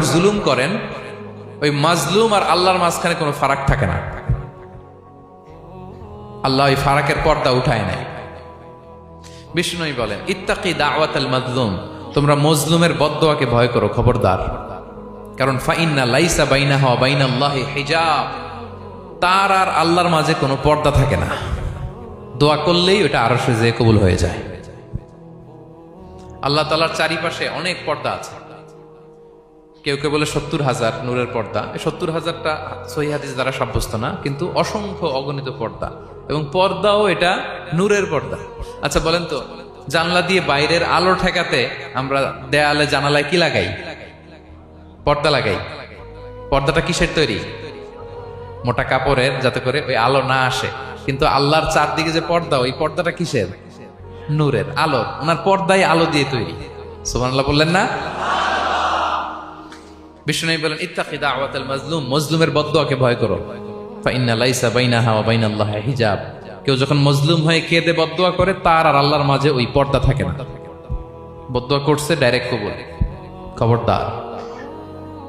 উপর জুলুম করেন, ওই মাজলুম আর আল্লাহর মাঝখানে কোনো ফারাক থাকে না। আল্লাহ ওই ফারাকের পর্দা উঠায় নাই। বিষ্ণুই বলেন, ইত্তাকি দাওয়াতাল মাজলুম, তোমরা মজলুমের বদদোয়াকে ভয় করো, খবরদার। কারণ ফাইন্না লাইসা বাইনাহা ওয়া বাইনাল্লাহি হিজাব, তার আর আল্লাহর মাঝে কোনো পর্দা থাকে না। দোয়া করলেই ওটা আরশে যেয়ে কবুল হয়ে যায়। আল্লাহ তাআলার চারিপাশে অনেক পর্দা আছে। কেউ কেউ বলে 70,000 নূরের পর্দা। এই 70,000টা সহিহ হাদিস দ্বারা সাব্যস্ত না, কিন্তু অসংখ্য অগণিত পর্দা, এবং পর্দাও এটা নূরের পর্দা। আচ্ছা বলেন তো, জানলা দিয়ে বাইরের আলো ঠেকাতে আমরা দেয়ালে জানালায় কি লাগাই? পর্দা লাগাই। পর্দাটা কিসের তৈরি? মোটা কাপড়ের, যাতে করে ওই আলো না আসে। কিন্তু আল্লাহর চারদিকে যে পর্দা, ওই পর্দাটা কিসের? নূরের, আলো। ওনার পর্দাই আলো দিয়ে তৈরি। সুবহানাল্লাহ বললেন না? বিষ্ণু বলেন, ইত্তাকি দাওয়াতাল মাজলুম, মজলুমের বদদোয়াকে ভয় করো। ফাইন্না লাইসা বাইনাহা ওয়া বাইনাল্লাহি হিজাব, কেউ যখন মজলুম হয়ে কেঁদে বদদোয়া করে, তার আর আল্লাহর মাঝে ওই পর্দা থাকে না। বদদোয়া করছে, ডাইরেক্ট কবুল। খবরদার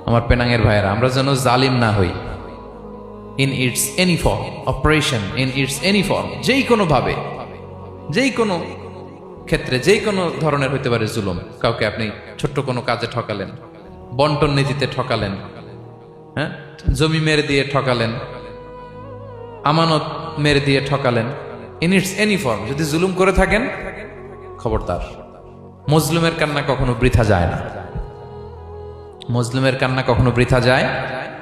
আমার পেনাঙ্গের ভাইয়েরা, আমরা যেন জালিম না হই। In it's any form, operation in it's any form, যেই কোনো ভাবে, যেই কোনো ক্ষেত্রে, যেই কোনো ধরনের হইতে পারে জুলুম। কাউকে আপনি ছোট্ট কোনো কাজে ঠকালেন, বন্টন নীতিতে ঠকালেন, হ্যাঁ, জমি মেরে দিয়ে ঠকালেন, আমানত মেরে দিয়ে ঠকালেন, ইন ইটস এনি ফর্ম যদি জুলুম করে থাকেন, খবরদার। মজলুমের কান্না কখনো বৃথা যায় না। মজলুমের কান্না কখনো বৃথা যায়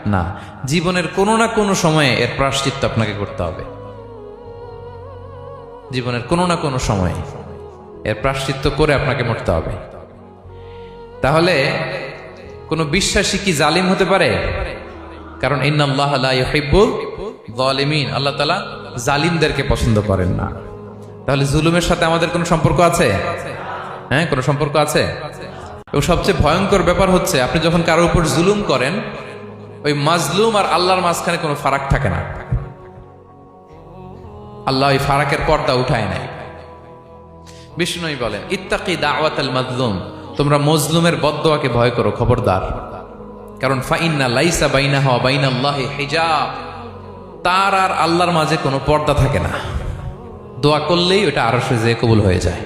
না। জীবনের কোনো না কোনো সময়ে এর প্রায়শ্চিত্ত আপনাকে করতে হবে। জীবনের কোনো না কোনো সময়ে এর প্রায়শ্চিত্ত করে আপনাকে মরতে হবে। তাহলে কোন বিশ্বাসী কি জালিম হতে পারে? কারণ ইন্নাল্লাহা লা ইউহিব্বুল যালিমিন, আল্লাহ তাআলা জালিমদেরকে পছন্দ করেন না। তাহলে জুলুমের সাথে আমাদের কোনো সম্পর্ক আছে? হ্যাঁ, কোনো সম্পর্ক আছে। এবং সবচেয়ে ভয়ঙ্কর ব্যাপার হচ্ছে, আপনি যখন কারোর উপর জুলুম করেন, ওই মাজলুম আর আল্লাহর মাঝখানে কোনো ফারাক থাকে না। আল্লাহ ওই ফারাকের পর্দা উঠায় নাই। বিষ্ণুই বলেন, ইত্তাকি দাওয়াতাল মাজলুম, তোমরা মজলুমের বদদোয়াকে ভয় করো, খবরদার। কারণ ফাইন্না লাইসা বাইনাহা ওয়া বাইনাল্লাহি হিজাব, তার আর আল্লাহর মাঝে কোনো পর্দা থাকে না। দোয়া করলেই ওটা আরশে যেয়ে কবুল হয়ে যায়।